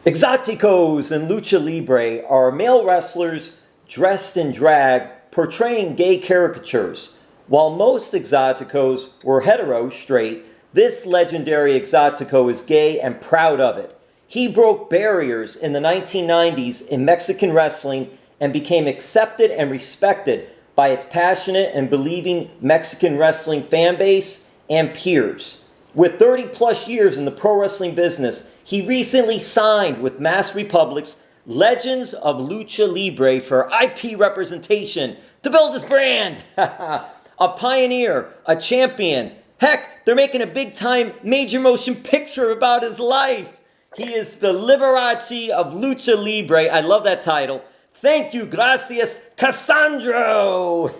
Exoticos and lucha libre are male wrestlers dressed in drag portraying gay caricatures. While most exoticos were hetero, straight, this legendary exotico is gay and proud of it. He broke barriers in the 1990s in Mexican wrestling and became accepted and respected by its passionate and believing Mexican wrestling fan base and peers. With 30 plus years in the pro wrestling business, he recently signed with Mass Republic's Legends of Lucha Libre for IP representation to build his brand. A pioneer, a champion. Heck, they're making a big time major motion picture about his life. He is the Liberace of Lucha Libre. I love that title. Thank you, gracias, Cassandro.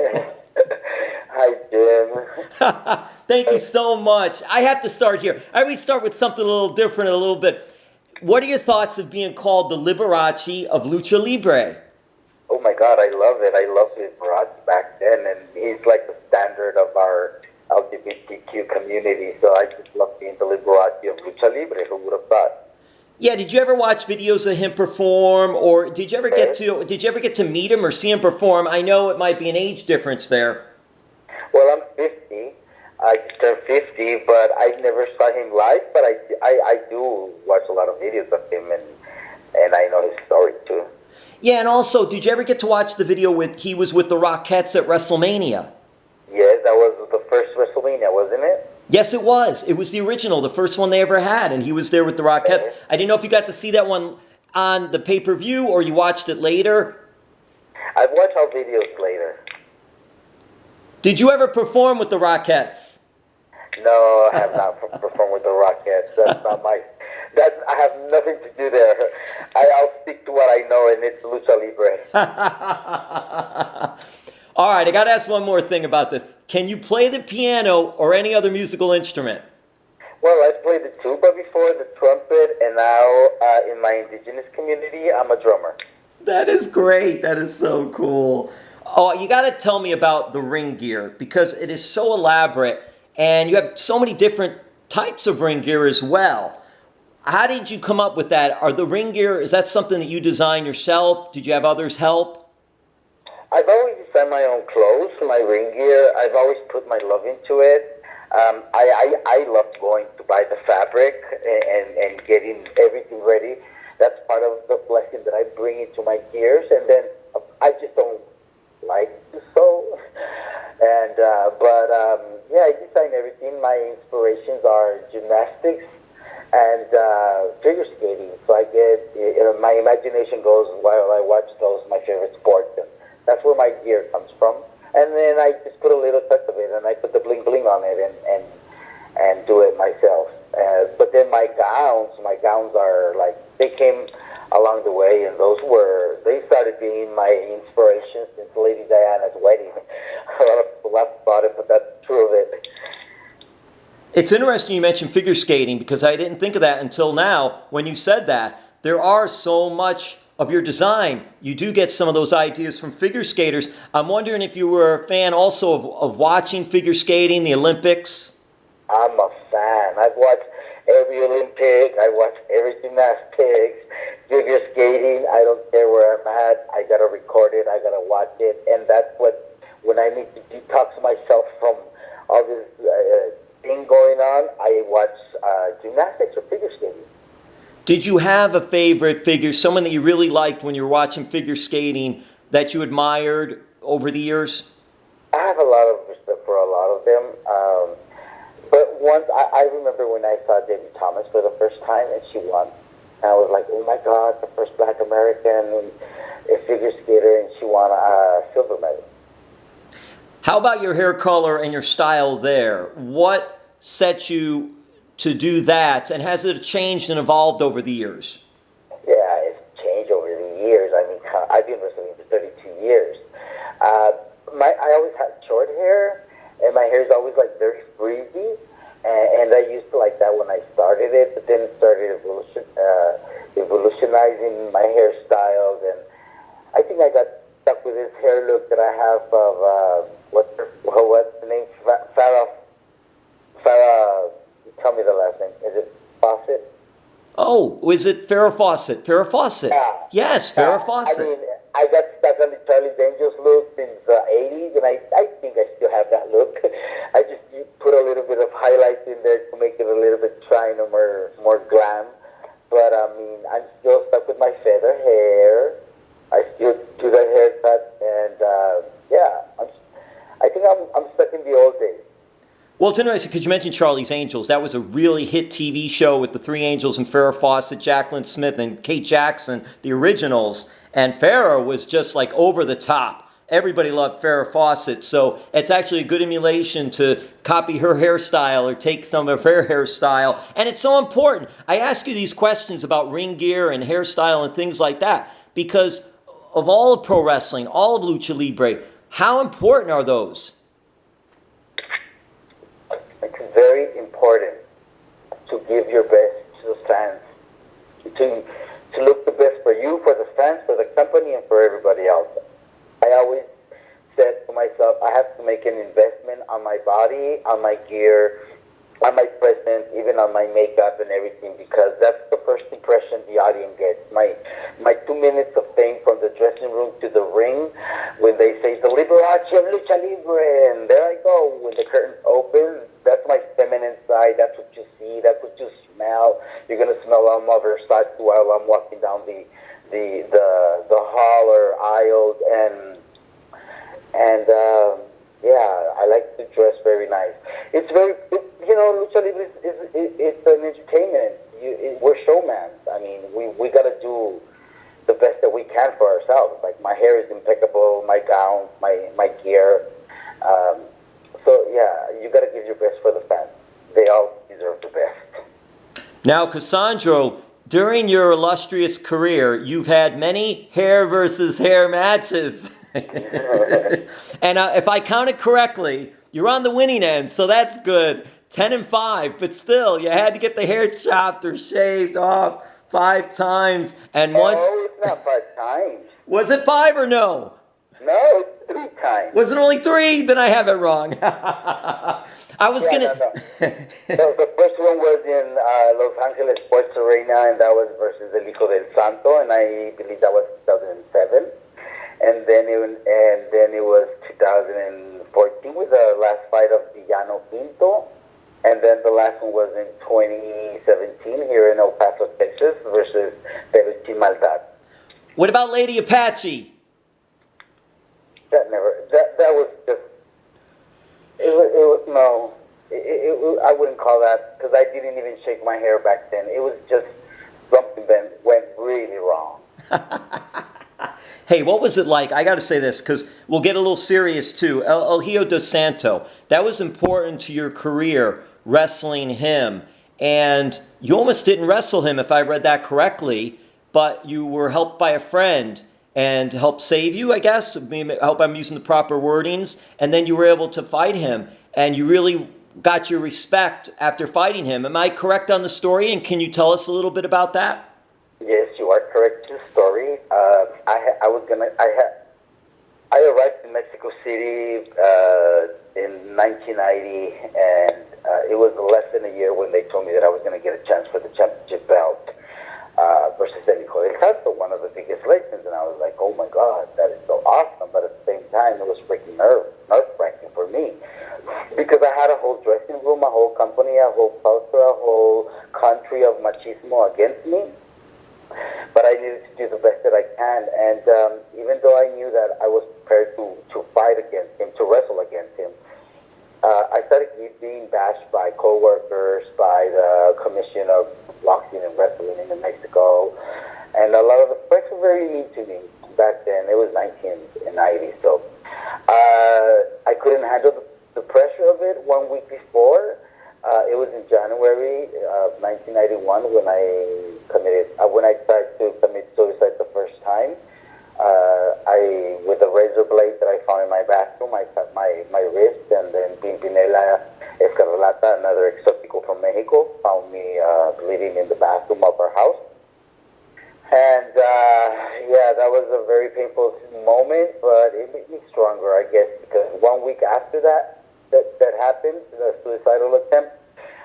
Hi, Jim. Thank you so much. I have to start here. I always start with something a little different, a little bit. What are your thoughts of being called the Liberace of Lucha Libre? Oh my God, I love it. I loved Liberace back then, and he's like the standard of our LGBTQ community. So I just love being the Liberace of Lucha Libre. Who would have thought? Yeah, did you ever watch videos of him perform, or did you ever get to meet him or see him perform? I know it might be an age difference there. Well, I'm 50. I just turned 50, but I never saw him live. But I do watch a lot of videos of him, and I know his story too. Yeah, and also, did you ever get to watch the video he was with the Rockettes at WrestleMania? Yes, that was the first WrestleMania, wasn't it? Yes, it was. It was the original, the first one they ever had, and he was there with the Rockettes. I didn't know if you got to see that one on the pay-per-view or you watched it later. I've watched our videos later. Did you ever perform with the Rockettes? No, I have not performed with the Rockettes. That's not my... I have nothing to do there. I'll stick to what I know, and it's Lucha Libre. All right, I got to ask one more thing about this. Can you play the piano or any other musical instrument? Well, I played the tuba before, the trumpet, and now in my indigenous community, I'm a drummer. That is great. That is so cool. Oh, you got to tell me about the ring gear because it is so elaborate, and you have so many different types of ring gear as well. How did you come up with that? Are the ring gear, is that something that you designed yourself? Did you have others help? I've always designed my own clothes, my ring gear. I've always put my love into it. I love going to buy the fabric and getting everything ready. That's part of the blessing that I bring into my gears. And then I just don't like to sew. And yeah, I design everything. My inspirations are gymnastics and figure skating. So I get, my imagination goes while I watch those, my favorite sports. And that's where my gear comes from. And then I just put a little touch of it, and I put the bling bling on it and do it myself. But then my gowns are like, they came along the way, and they started being my inspiration since Lady Diana's wedding. A lot of people laugh about it, but that's true of it. It's interesting you mentioned figure skating because I didn't think of that until now when you said that. There are so much of your design. You do get some of those ideas from figure skaters. I'm wondering if you were a fan also of watching figure skating, the Olympics. I'm a fan. I've watched every Olympic. I watched every gymnastics, figure skating. I don't care where I'm at. I got to record it. I got to watch it. And that's what, when I need to detox myself from all this thing going on, I watch gymnastics or figure skating. Did you have a favorite figure, someone that you really liked when you were watching figure skating that you admired over the years? I have a lot of respect for a lot of them. But once, I remember when I saw Debbie Thomas for the first time and she won. And I was like, oh my God, the first Black American figure skater, and she won a silver medal. How about your hair color and your style there? What set you to do that, and has it changed and evolved over the years? Yeah, it's changed over the years. I mean, I've been wrestling for 32 years. I always had short hair, and my hair is always like very frizzy, and I used to like that when I started it, but then it started evolutionizing my hairstyles, and I think I got stuck with this hair look that I have of, what's the name? Farrah. Tell me the last name. Is it Fawcett? Oh, was it Farrah Fawcett? Farrah Fawcett. Yeah. Yes, Farrah Fawcett. I mean, I got stuck on the Charlie's Angels look since the 80s, and I think I still have that look. I just put a little bit of highlights in there to make it a little bit shine or more glam. But I mean, I'm still stuck with my feather hair. I still do that haircut, and I think I'm stuck in the old days. Well, it's interesting because you mentioned Charlie's Angels. That was a really hit TV show with the three angels and Farrah Fawcett, Jacqueline Smith, and Kate Jackson, the originals. And Farrah was just like over the top. Everybody loved Farrah Fawcett. So it's actually a good emulation to copy her hairstyle or take some of her hairstyle. And it's so important. I ask you these questions about ring gear and hairstyle and things like that because of all of pro wrestling, all of Lucha Libre, how important are those? It's very important to give your best to the fans, to look the best for you, for the fans, for the company, and for everybody else. I always said to myself, I have to make an investment on my body, on my gear, on my presence, even on my makeup and everything, because that's the first impression the audience gets. My 2 minutes of fame from the dressing room to the ring, when they say the Liberace of Lucha Libre, and there I go, when the curtains open, that's my feminine side, that's what you see, that's what you smell. You're going to smell on other side while I'm walking down the hall or aisles, and I like to dress very nice. It's very, Lucha Libre it's an entertainment. We're showmen. I mean, we got to do the best that we can for ourselves. Like, my hair is impeccable, my gown, my gear. You got to give your best for the fans. They all deserve the best. Now, Cassandro, during your illustrious career, you've had many hair versus hair matches. And if I counted correctly, you're on the winning end, so that's good. 10-5, but still, you had to get the hair chopped or shaved off 5 times. And once. No, it's not 5 times. Was it 5 or no? No, it's 3 times. Was it only 3? Then I have it wrong. I was gonna. No. So the first one was in Los Angeles Sports Arena, and that was versus El Hijo del Santo, and I believe that was 2007. And then it was 2014 with the last fight of Villano Pinto. And then the last one was in 2017 here in El Paso, Texas versus Pelucci Maldad. What about Lady Apache? That was just, I wouldn't call that, because I didn't even shake my hair back then. It was just something that went really wrong. Hey, what was it like? I got to say this, because we'll get a little serious too. El Hijo del Santo, that was important to your career, wrestling him. And you almost didn't wrestle him, if I read that correctly, but you were helped by a friend and helped save you, I guess. I hope I'm using the proper wordings. And then you were able to fight him, and you really got your respect after fighting him. Am I correct on the story? And can you tell us a little bit about that? Yes, you are correct in the story. I arrived in Mexico City in 1990, and it was less than a year when they told me that I was going to get a chance for the championship belt versus El Hijo del Santo, one of the biggest legends. And I was like, oh my God, that is so awesome. But at the same time, it was freaking nerve-wracking for me, because I had a whole dressing room, a whole company, a whole culture, a whole country of machismo against me. But I needed to do the best that I can, and even though I knew that I was prepared to fight against him, to wrestle against him, I started being bashed by coworkers, by the Commission of Boxing and Wrestling in Mexico, and a lot of the press were very mean to me back then. It was 1990, so I couldn't handle the pressure of it. 1 week before, it was in January of 1991 when I tried to commit suicide the first time. With a razor blade that I found in my bathroom, I cut my wrist, and then Pimpinela Escarlata, another Exótico from Mexico, found me bleeding in the bathroom of our house. And that was a very painful moment, but it made me stronger, I guess, because 1 week after that happened, the suicidal attempt,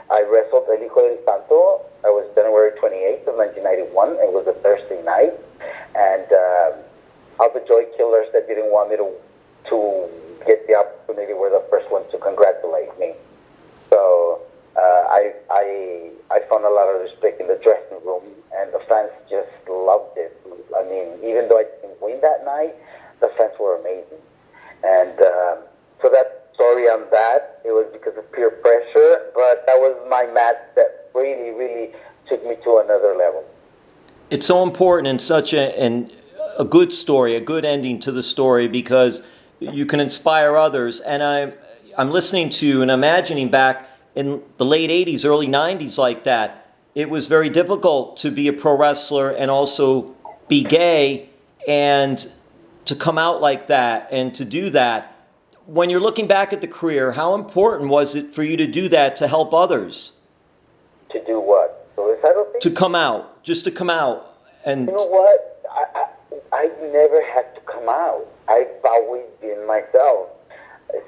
I wrestled El Hijo del Santo. I was January 28th of 1991. It was a Thursday night, and all the joy killers that didn't want me to get the opportunity were the first ones to congratulate me. So I found a lot of respect in the dressing room, and the fans just loved it. I mean, even though I didn't win that night, the fans were amazing. And so that story on that, it was because of peer pressure, but that was my match that really, really took me to another level. It's so important and such a good story, a good ending to the story, because you can inspire others. And I'm listening to you and imagining back in the late 80s, early 90s like that. It was very difficult to be a pro wrestler and also be gay, and to come out like that and to do that. When you're looking back at the career, how important was it for you to do that to help others? To do what? Suicidal thing? To come out, just to come out. And you know what? I never had to come out. I've always been myself.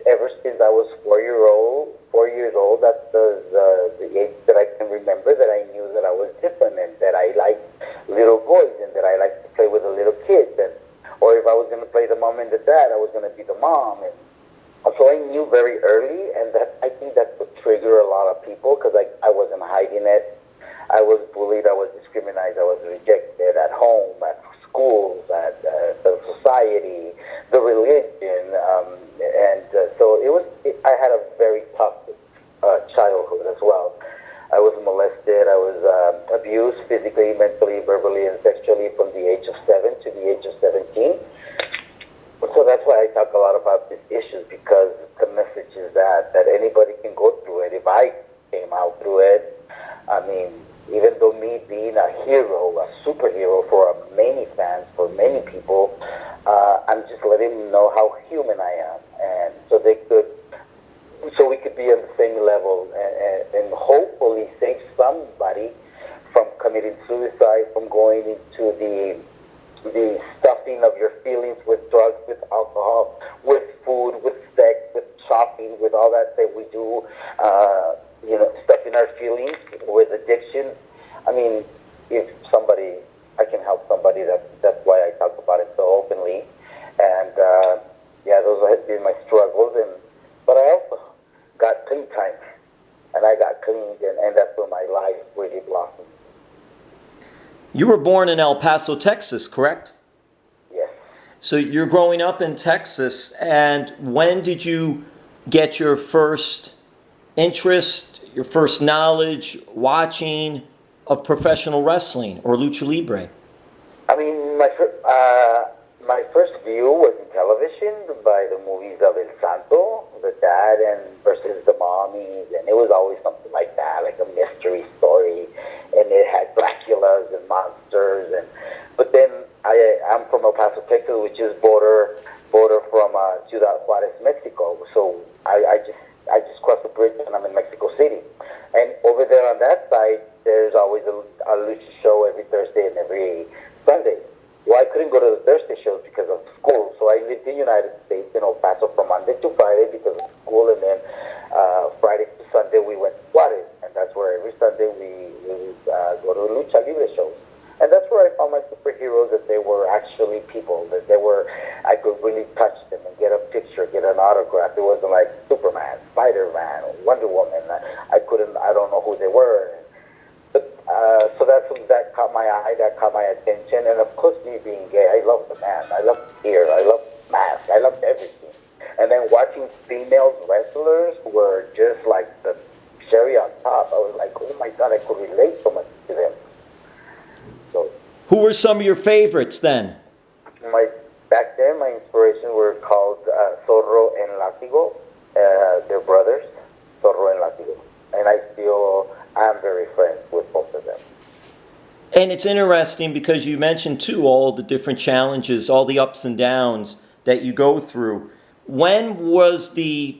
Ever since I was 4 years old, that's the age that I can remember, that I knew that I was different, and that I liked little boys, and that I liked to play with the little kids. And, or if I was going to play the mom and the dad, I was going to be the mom. And so I knew very early, and that I think that would trigger a lot of people, because I wasn't hiding it. I was bullied, I was discriminated, I was rejected at home, at schools, at the society, the religion, so I had a very tough childhood as well. I was molested, I was abused physically, mentally, verbally, and sexually from the age of 7 to the age of 17. So that's why I talk a lot about these issues, because the message is that anybody can go through it. If I came out through it, I mean, even though me being a hero, a superhero for many fans, for many people, I'm just letting them know how human I am, and so we could be on the same level, and hopefully save somebody from committing suicide, from going into the stuffing of your feelings with drugs, with alcohol, with food, with sex, with shopping, with all that we do, stuffing our feelings with addiction. I mean, if I can help somebody, that's why I talk about it so openly. And those have been my struggles. But I also got clean time, and I got cleaned, and that's when my life really blossomed. You were born in El Paso, Texas, correct? Yes. So you're growing up in Texas, and when did you get your first interest, your first knowledge, watching of professional wrestling or lucha libre? I mean, my first view was in television by the movies of El Santo, the dad and versus the mommies, and it was always something like that, like a mystery story, and it had Draculas and monsters. But then I'm from El Paso, Texas, which is border from Ciudad Juarez, Mexico. So I just crossed the bridge and I'm in Mexico City. And over there on that side, there's always a lucha show every Thursday and every Sunday. Well, I couldn't go to the Thursday shows because of school, so I lived in the United States in El Paso from Monday to Friday because of school, and then Friday to Sunday we went to Juarez, and that's where every Sunday we go to lucha libre shows. And that's where I found my superheroes, that they were actually people, that I could really touch them and get a picture, get an autograph. It wasn't like Superman, Spider-Man, Wonder Woman. I don't know who they were. So that caught my eye, that caught my attention. And of course, me being gay, I love the man, I love hair, I love mask, I loved everything. And then watching female wrestlers were just like the cherry on top. I was like, oh my God, I could relate so much to them. So, who were some of your favorites then? Back then, my inspirations were called Zorro and Látigo. They're brothers, Zorro and Látigo. And I'm very friends with both of them. And it's interesting because you mentioned too all the different challenges, all the ups and downs that you go through. When was the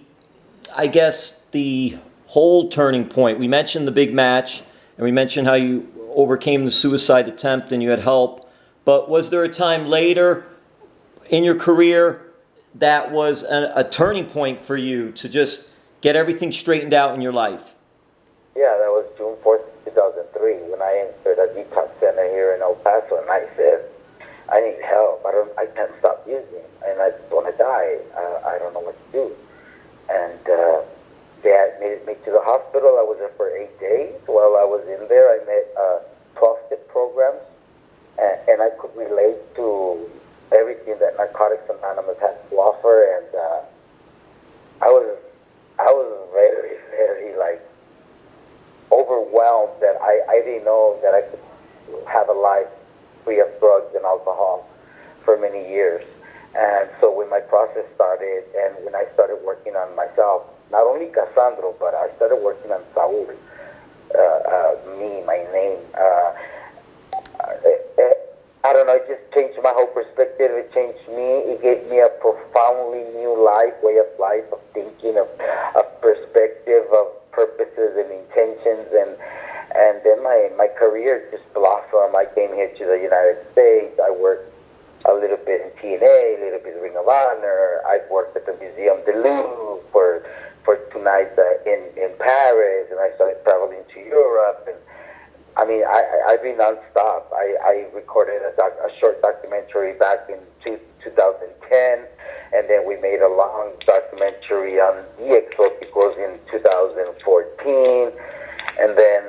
whole turning point? We mentioned the big match, and we mentioned how you overcame the suicide attempt and you had help. But was there a time later in your career that was a turning point for you to just get everything straightened out in your life? Yeah, that was June 4th, 2003, when I entered a detox center here paso. And I said, I need help. I can't stop using, and I just want to die. I don't know what to do. And they admitted me to the hospital. I was there for 8 days. While I was in there, I met 12-step programs, and I could relate to everything that Narcotics Anonymous had to offer. And I was very, very like overwhelmed that I didn't know that I could have a life free of drugs and alcohol for many years. And so when my process started, and when I started working on myself, not only Cassandro, but I started working on Saul, me, my name. I don't know, it just changed my whole perspective. It changed me. It gave me a profoundly new life, way of life, of thinking, of perspective, of purposes and intentions. And then my career just blossomed. I came here to the United States. I worked a little bit in TNA, a little bit in Ring of Honor. I worked at the Museum de Louvre for 2 nights in Paris, and I started traveling to Europe. And I mean, I've been nonstop. I recorded a short documentary back in 2010, and then we made a long documentary on the Exoticos in 2014, and then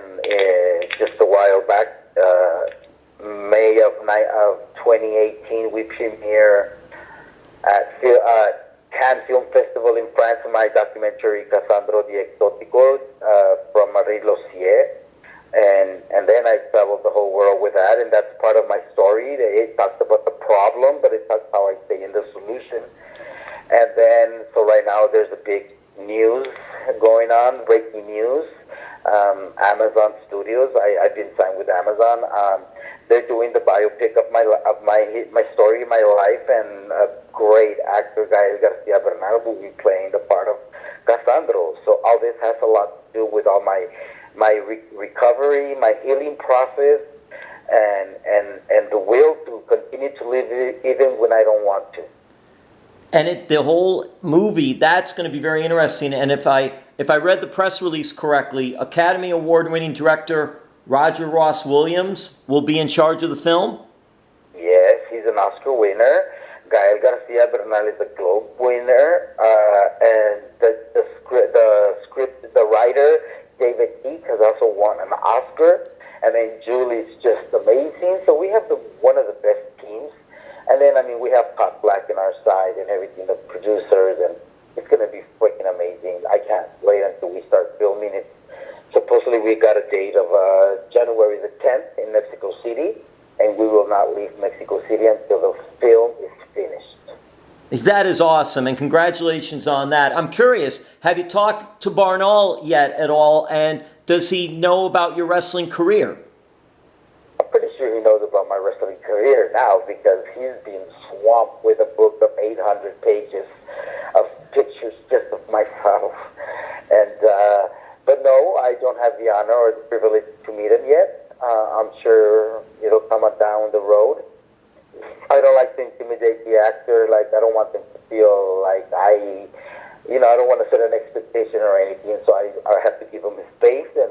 just a while back, May of 2018, we premiere at Cannes Film Festival in France my documentary Cassandro the Exótico from Marie Lossier. And then I traveled the whole world with that, and that's part of my story. It talks about the problem, but it talks how I stay in the solution. And then, so right now there's a big news going on, breaking news. Amazon Studios, I've been signed with Amazon. They're doing the biopic of my story, my life, and a great actor, Gael Garcia Bernal, will be playing the part of Cassandro. So all this has a lot to do with all my recovery, my healing process, and the will to continue to live even when I don't want to. And the whole movie, that's going to be very interesting. And if I read the press release correctly, Academy Award-winning director Roger Ross Williams will be in charge of the film? Yes, he's an Oscar winner. Gael Garcia Bernal is a Globe winner. And the writer, David Eek, has also won an Oscar. And then Julie's just amazing. So we have one of the best teams. And then, I mean, we have Pat Black on our side and everything, the producers, and it's going to be freaking amazing. I can't wait until we start filming it. Supposedly we got a date of January the 10th in Mexico City, and we will not leave Mexico City until the film is finished. That is awesome, and congratulations on that. I'm curious, have you talked to Barnall yet at all, and does he know about your wrestling career? I'm pretty sure he knows about my wrestling career now, because he's been swamped with a book of 800 pages of pictures just of myself. And but no, I don't have the honor or the privilege to meet him yet. I'm sure it'll come down the road. I don't like to intimidate the actor. Like, I don't want them to feel like I don't want to set an expectation or anything. So I have to give him his space, and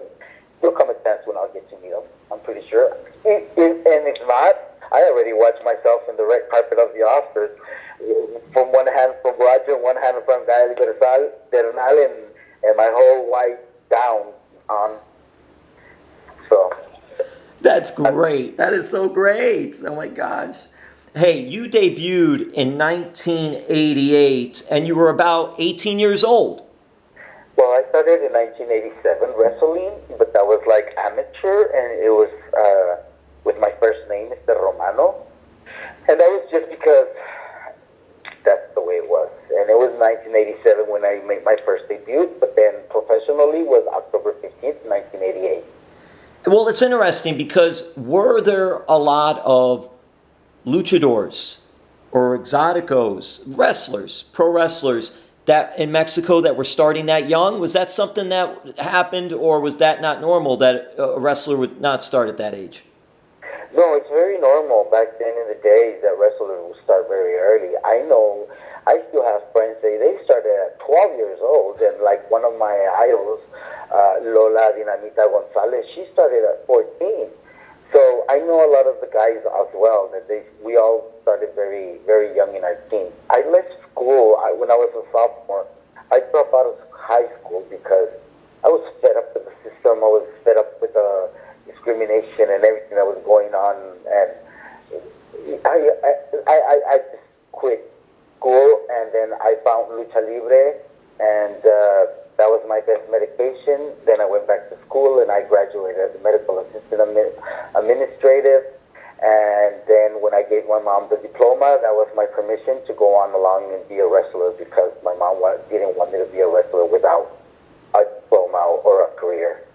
there'll come a chance when I'll get to meet him. I'm pretty sure. And if not, I already watched myself in the red carpet of the Oscars. From one hand from Roger, one hand from Gael Bernal, and my whole white gown on. So. That's great. That is so great. Oh my gosh. Hey, you debuted in 1988, and you were about 18 years old. Well, I started in 1987 wrestling, but that was like amateur, and it was with my first name, Mr. Romano. And that was just because that's the way it was. And it was 1987 when I made my first debut, but then professionally was October 15th, 1988. Well, it's interesting because were there a lot of luchadors or exoticos, wrestlers, pro wrestlers that in Mexico that were starting that young? Was that something that happened, or was that not normal that a wrestler would not start at that age? No, it's very normal. Back then in the days that wrestlers would start very early. I know, I still have friends say they started at 12 years old, and like one of my idols, Lola Dinamita Gonzalez, she started at 14. So I know a lot of the guys as well, that we all started very, very young in our teens. I left school when I was a sophomore. I dropped out of high school because I was fed up with the system. I was fed up with the discrimination and everything that was going on, and I just quit school, and then I found Lucha Libre, and that was my best medication. Then I went back to school, and I graduated as a medical assistant administrative. And then when I gave my mom the diploma, that was my permission to go on along and be a wrestler, because my mom didn't want me to be a wrestler without a diploma or a career.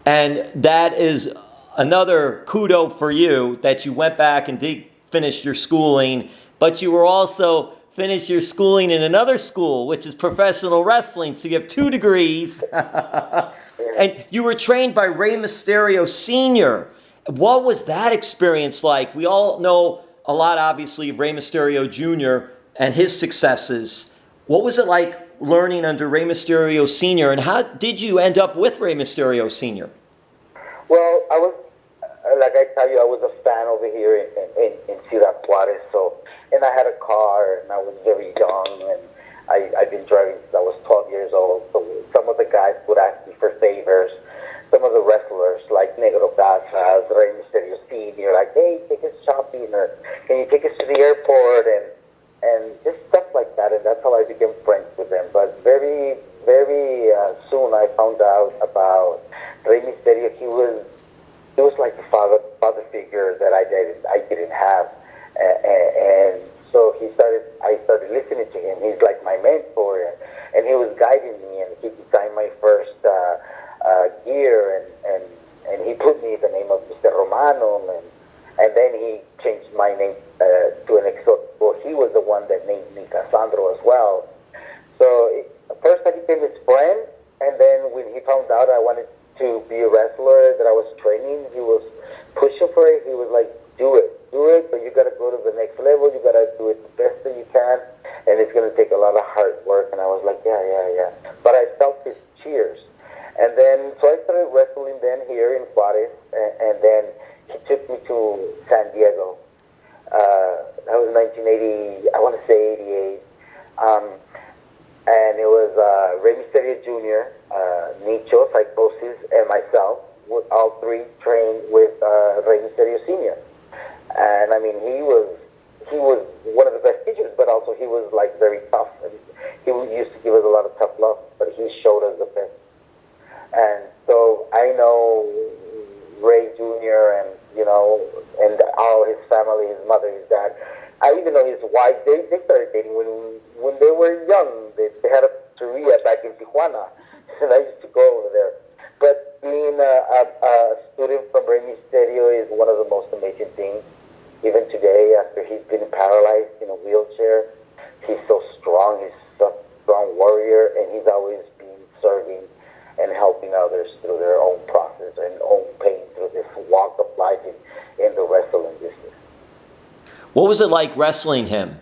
And that is another kudo for you, that you went back and did finish your schooling, but you were also finished your schooling in another school, which is professional wrestling, so you have 2 degrees. And you were trained by Rey Mysterio Sr. What was that experience like? We all know a lot, obviously, of Rey Mysterio Jr. and his successes. What was it like learning under Rey Mysterio Sr., and how did you end up with Rey Mysterio Sr.? Well, I was, like I tell you, I was a fan over here in Ciudad Juarez, and I had a car, and I was very young, and I've been driving since I was 12 years old, so some of the guys would ask me for favors. Some of the wrestlers, like Negro Casas, Rey Mysterio Sr., like, hey, take us shopping, or can you take us to the airport, and just stuff like that, and that's how I became friends with them. But very, very soon I found out about Rey Mysterio. He was like the father figure that I didn't have, and so I started listening to him. He's like my mentor, and he was guiding me, and he designed my first gear, and he put me the name of Mr. Romano, and then he changed my name to an Exótico. He was the one that named me Cassandro as well. So first I became his friend, and then when he found out I wanted to be a wrestler, that I was training, he was pushing for it. He was like, do it, but you got to go to the next level. You got to do it the best that you can, and it's going to take a lot of hard work. And I was like, yeah. But I felt his cheers. And then, so I started wrestling then here in Juarez, and then he took me to San Diego. That was 1980, I want to say 88. And it was Rey Mysterio Jr., Nicho, Psychosis, and myself, with all 3 trained with Rey Mysterio Sr. And I mean, he was one of the best teachers, but also he was like very tough. And he used to give us a lot of tough love, but he showed us the best. And so I know Ray Jr. and and all his family, his mother, his dad. I even know his wife. They started dating when they were young. They had a pizzeria back in Tijuana, and I used to go over there. But being a student from Rey Mysterio is one of the most amazing things. Even today, after he's been paralyzed in a wheelchair, he's so strong. He's a strong warrior, and he's always been serving and helping others through their own process and own pain through this walk of life in the wrestling business. What was it like wrestling him?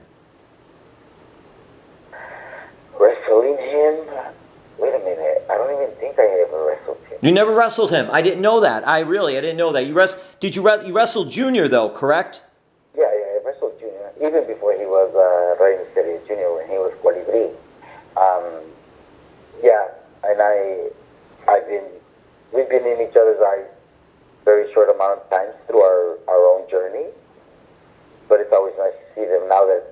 Wrestling him? Wait a minute. I don't even think I ever wrestled him. You never wrestled him. I didn't know that. I didn't know that. You wrestled Junior though, correct? Yeah, I wrestled Junior even before he was Rey Mysterio Jr. when he was Colibri. Yeah, and we've been in each other's eyes very short amount of times through our own journey. But it's always nice to see them now that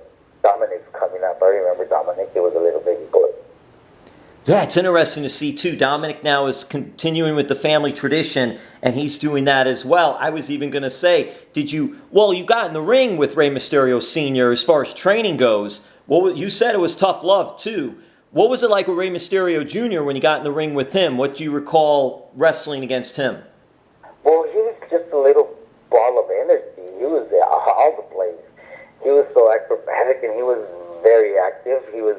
Dominic's coming up. I remember Dominic, he was a little baby boy. Yeah, it's interesting to see too. Dominic now is continuing with the family tradition, and he's doing that as well. I was even going to say, you got in the ring with Rey Mysterio Sr. as far as training goes. You said it was tough love too. What was it like with Rey Mysterio Jr. when you got in the ring with him? What do you recall wrestling against him? Well, he was just a little ball of energy. He was all the place. He was so acrobatic, and he was very active. He was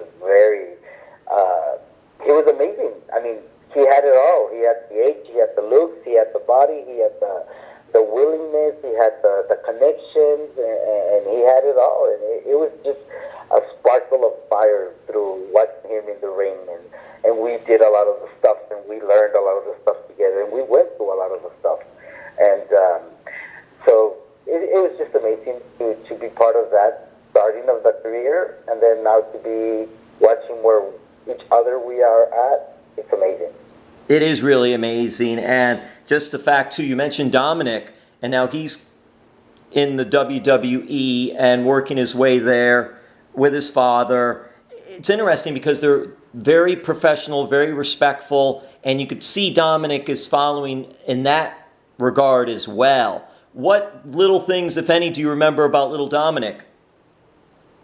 he was amazing. I mean, he had it all. He had the age, he had the looks, he had the body, he had the willingness, he had the connections, and he had it all. And it was just a sparkle of fire through watching him in the ring. And we did a lot of the stuff, and we learned a lot of the stuff together, and we went through a lot of the stuff. And amazing to be part of that starting of the career, and then now to be watching where each other we are at. It's amazing. It is really amazing. And just the fact, too, you mentioned Dominic, and now he's in the WWE and working his way there with his father. It's interesting because they're very professional, very respectful, and you could see Dominic is following in that regard as well. What little things, if any, do you remember about little Dominic?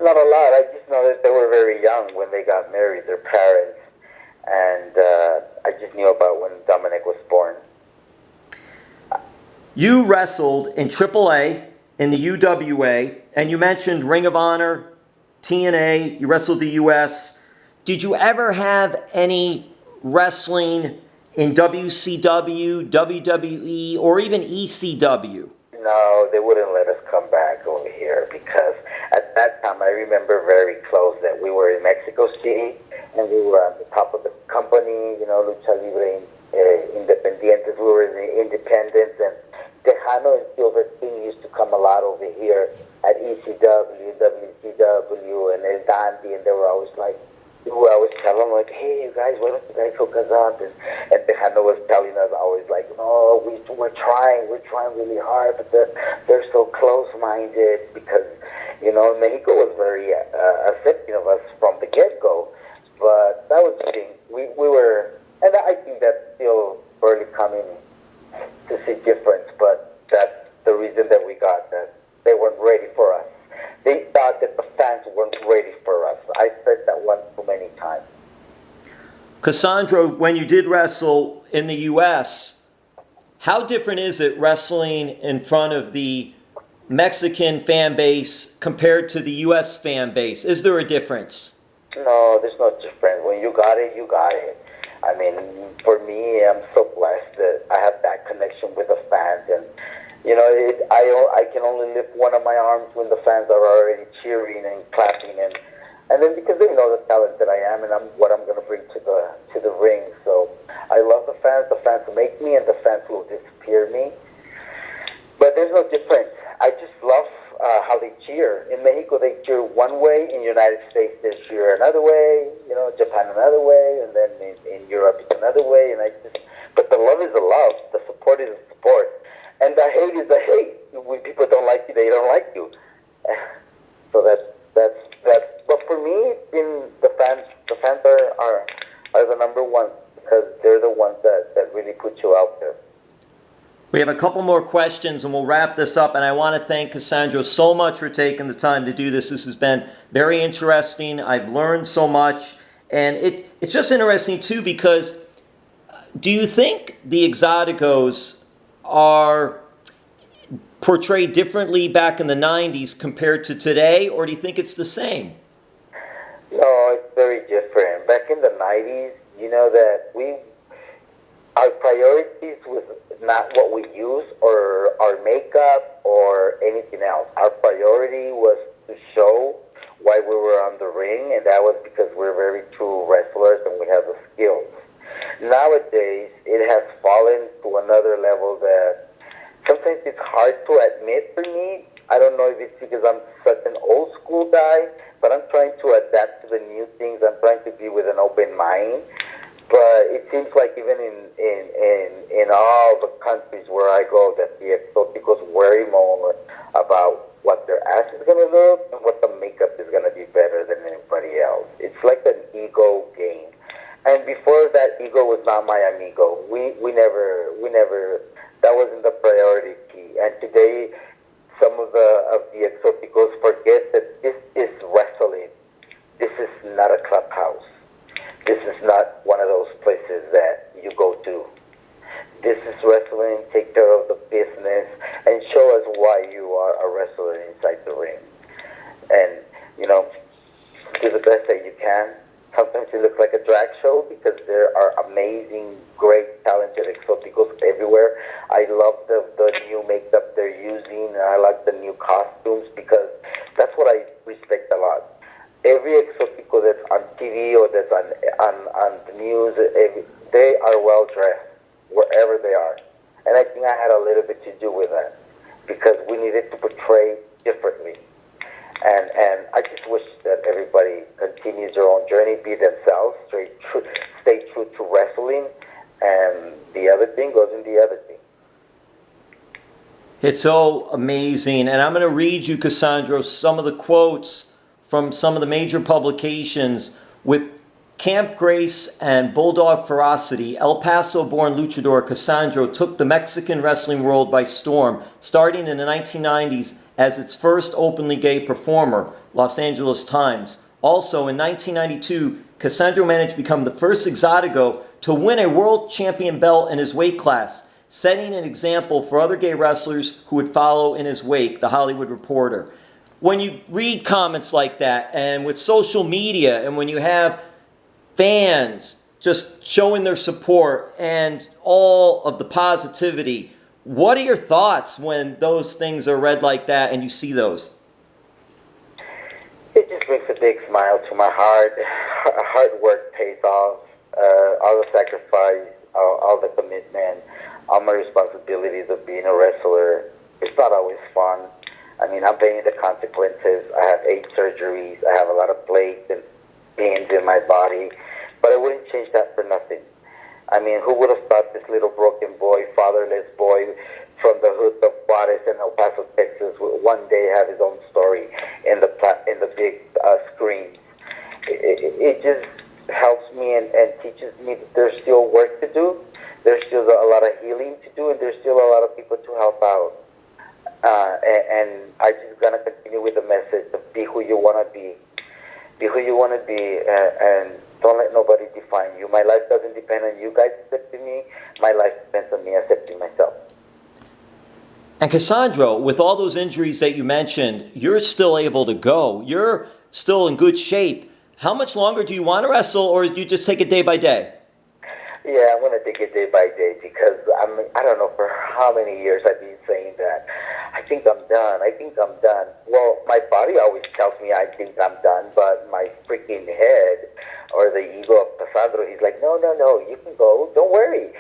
Not a lot. I just know that they were very young when they got married, their parents, and I just knew about when Dominic was born. You wrestled in AAA, in the UWA, and you mentioned Ring of Honor, TNA, you wrestled the US. Did you ever have any wrestling in WCW, WWE, or even ECW? No, they wouldn't let us come back over here because at that time I remember very close that we were in Mexico City and we were on the top of the company, Lucha Libre Independientes. We were in the Independence, and Tejano and Silver King used to come a lot over here at ECW, WCW, and El Dandy, and they were always like, we would always tell them, like, hey, you guys, why don't you guys hook us up? And Tejano was telling us always, like, no, we're trying really hard, but they're so close-minded because, Mexico was very accepting of us from the get-go. But that was the thing. We were, and I think that's still early coming to see difference, but that's the reason that we got that they weren't ready for us. They thought that the fans weren't ready for us. I said that one too many times. Cassandro, when you did wrestle in the U.S., how different is it wrestling in front of the Mexican fan base compared to the U.S. fan base? Is there a difference? No, there's no difference. When you got it, you got it. I mean, for me, I'm so blessed that I have that connection with the fans. And, I can only lift one of my arms when the fans are already cheering and clapping. And then because they know the talent that I am and what I'm going to bring to the ring. So I love the fans. The fans make me, and the fans will disappear me. But there's no difference. I just love how they cheer. In Mexico, they cheer one way. In the United States, they cheer another way. Japan another way, and then in Europe it's another way. But the love is the love. The support is the support, and the hate is the hate. When people don't like you, they don't like you. So that's. But for me, the fans are the number one because they're the ones that really put you out there. We have a couple more questions and we'll wrap this up. And I want to thank Cassandro so much for taking the time to do this. This has been very interesting. I've learned so much. And it's just interesting, too, because do you think the Exoticos are portrayed differently back in the 90s compared to today? Or do you think it's the same? No, it's very different. Back in the 90s, that our priorities was not what we use or our makeup or anything else. Our priority was to show why we were on the ring, and that was because we're very true wrestlers and we have the skills. Nowadays, it has fallen to another level that sometimes it's hard to admit for me. I don't know if it's because I'm such an old school guy, but I'm trying to adapt to the new things. I'm trying to be with an open mind. But it seems like even in all the countries where I go, that the Exoticos worry more about what their ass is going to look and what the makeup is going to be better than anybody else. It's like an ego game. And before that, ego was not my amigo. We never, that wasn't the priority key. And today, some of the Exoticos forget that this is wrestling. This is not a clubhouse. This is not one of those places that you go to. This is wrestling. Take care of the business and show us why you are a wrestler inside the ring. And, do the best that you can. Sometimes it looks like a drag show because there are amazing, great, talented Exoticos everywhere. I love the new makeup they're using, and I like the new costumes because that's what I respect a lot. Every Exotico that's on TV or that's on the news, they are well dressed wherever they are. And I think I had a little bit to do with that because we needed to portray differently. And I just wish that everybody continues their own journey, be themselves, stay true to wrestling, and the other thing goes in the other thing. It's so amazing. And I'm going to read you, Cassandro, some of the quotes from some of the major publications. With Camp Grace and Bulldog Ferocity, El Paso-born luchador Cassandro took the Mexican wrestling world by storm, starting in the 1990s as its first openly gay performer, Los Angeles Times. Also, in 1992, Cassandro managed to become the first Exotico to win a world champion belt in his weight class, setting an example for other gay wrestlers who would follow in his wake, The Hollywood Reporter. When you read comments like that, and with social media, and when you have fans just showing their support and all of the positivity, what are your thoughts when those things are read like that and you see those? It just brings a big smile to my heart. Hard work pays off. All the sacrifice, all the commitment, all my responsibilities of being a wrestler. It's not always fun. I mean, I'm paying the consequences. I have 8 surgeries. I have a lot of plates and pains in my body. But I wouldn't change that for nothing. I mean, who would have thought this little broken boy, fatherless boy from the hood of Juarez in El Paso, Texas, would one day have his own story in the big screens? It just helps me and teaches me that there's still work to do. There's still a lot of healing to do, and there's still a lot of people to help out. And I just gonna continue with the message of be who you wanna be. Be who you wanna be, and don't let nobody define you. My life doesn't depend on you guys accepting me. My life depends on me accepting myself. And Cassandro, with all those injuries that you mentioned, you're still able to go. You're still in good shape. How much longer do you want to wrestle, or do you just take it day by day? Yeah, I'm going to take it day by day because I don't know for how many years I've been saying that. I think I'm done. I think I'm done. Well, my body always tells me I think I'm done, but my freaking head or the ego of Cassandro, he's like, no, you can go. Don't worry.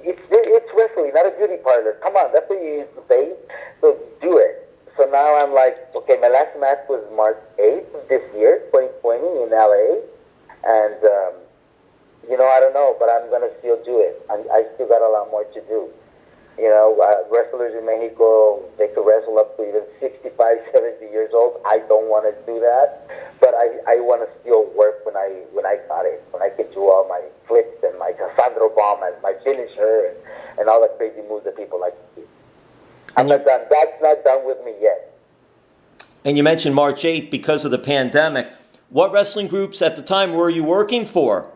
It's wrestling, not a beauty parlor. Come on, that's what you used to say. So do it. So now I'm like, okay, my last match was March 8th of this year, 2020 in LA. And, I don't know, but I'm going to still do it. I still got a lot more to do. Wrestlers in Mexico, they could wrestle up to even 65, 70 years old. I don't want to do that, but I want to still work when I got it, when I can do all my flips and my Cassandro bomb and my finisher and all the crazy moves that people like to see. I'm not done. That's not done with me yet. And you mentioned March 8th because of the pandemic. What wrestling groups at the time were you working for?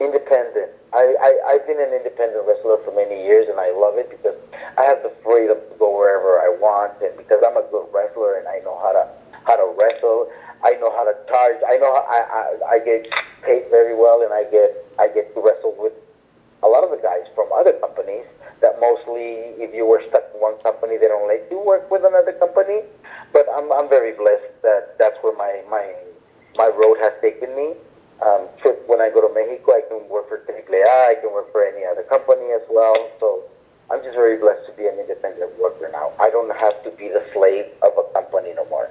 Independent. I've been an independent wrestler for many years, and I love it because I have the freedom to go wherever I want, and because I'm a good wrestler and I know how to wrestle. I know how to charge. I know I get paid very well, and I get to wrestle with a lot of the guys from other companies that mostly, if you were stuck in one company, they don't let you work with another company. But I'm very blessed that that's where my road has taken me. When I go to Mexico, I can work for AAA, I can work for any other company as well. So I'm just very blessed to be an independent worker now. I don't have to be the slave of a company no more.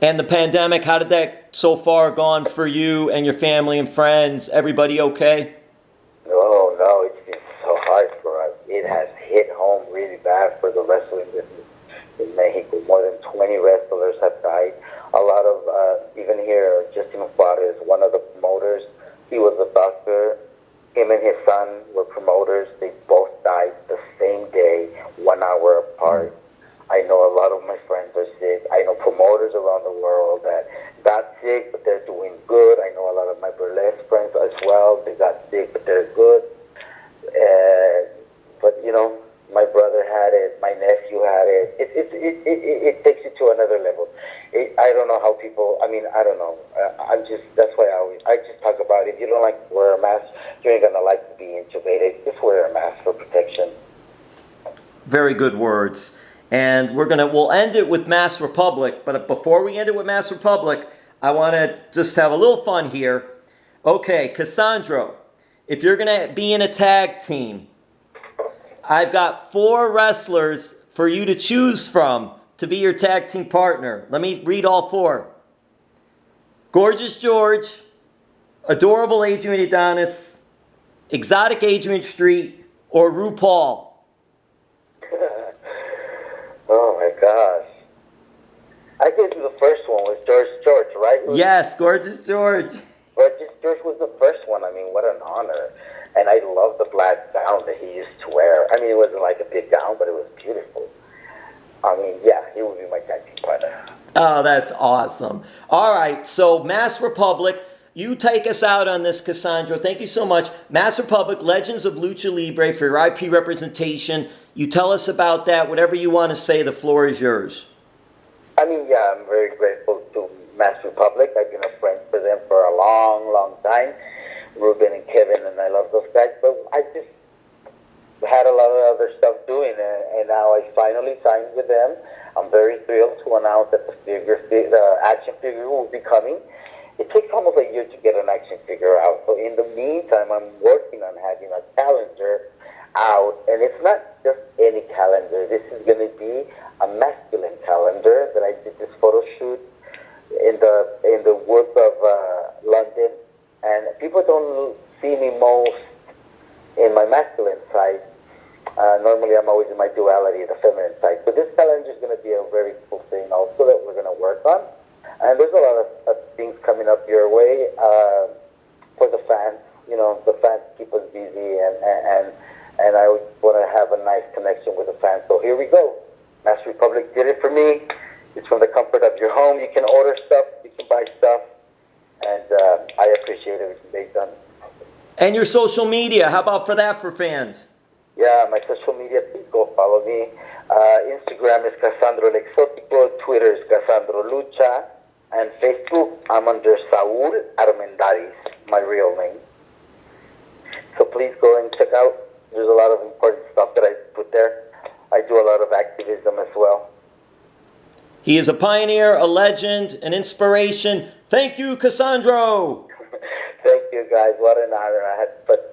And the pandemic, how did that so far gone for you and your family and friends? Everybody okay? No, it's been so hard for us. It has hit home really bad for the wrestling business in Mexico. More than 20 wrestlers have died. A lot of, even here, Justin Juarez, one of the promoters, he was a doctor. Him and his son were promoters. They both died the same day, 1 hour apart. I know a lot of my friends are sick. I know promoters around the world that got sick, but they're doing good. I know a lot of my burlesque friends as well. They got sick, but they're good. But, my brother had it. My nephew had it. It takes you to another level. I don't know how people, I don't know. That's why I just talk about it. If you don't like to wear a mask, you ain't going to like to be intubated. Just wear a mask for protection. Very good words. And we'll end it with Mass Republic. But before we end it with Mass Republic, I want to just have a little fun here. Okay, Cassandro, if you're going to be in a tag team, I've got 4 wrestlers for you to choose from to be your tag team partner. Let me read all four. Gorgeous George, Adorable Adrian Adonis, Exotic Adrian Street, or RuPaul? Oh my gosh. I guess the first one was George, right? Yes, Gorgeous George. Gorgeous George was the first one. I mean, what an honor. And I love the black gown that he used to wear. I mean, it wasn't like a big gown, but it was beautiful. I mean, yeah, he would be my tag team partner. Oh, that's awesome. All right, so Mass Republic, you take us out on this, Cassandro. Thank you so much. Mass Republic, Legends of Lucha Libre for your IP representation. You tell us about that. Whatever you want to say, the floor is yours. I mean, yeah, I'm very grateful to Mass Republic. I've been a friend for them for a long, long time. Ruben and Kevin, and I love those guys. But I just had a lot of other stuff doing, and now I finally signed with them. I'm very thrilled to announce that the action figure will be coming. It takes almost a year to get an action figure out. So in the meantime, I'm working on having a calendar out, and it's not just any calendar. This is going to be a masculine calendar that I did this photo shoot in the woods of London, and people don't see me most in my masculine side. Normally, I'm always in my duality, the feminine side. But this calendar is going to be a very cool thing also that we're going to work on. And there's a lot of things coming up your way for the fans. You know, the fans keep us busy, and I want to have a nice connection with the fans. So here we go. Mass Republic did it for me. It's from the comfort of your home. You can order stuff. You can buy stuff. And I appreciate everything they've done. And your social media, how about for that for fans? Yeah, my social media, please go follow me. Instagram is Cassandro el Exótico. Twitter is Cassandro Lucha. And Facebook, I'm under Saul Armendariz, my real name. So please go and check out. There's a lot of important stuff that I put there. I do a lot of activism as well. He is a pioneer, a legend, an inspiration. Thank you, Cassandro. Thank you, guys. What an honor. I had such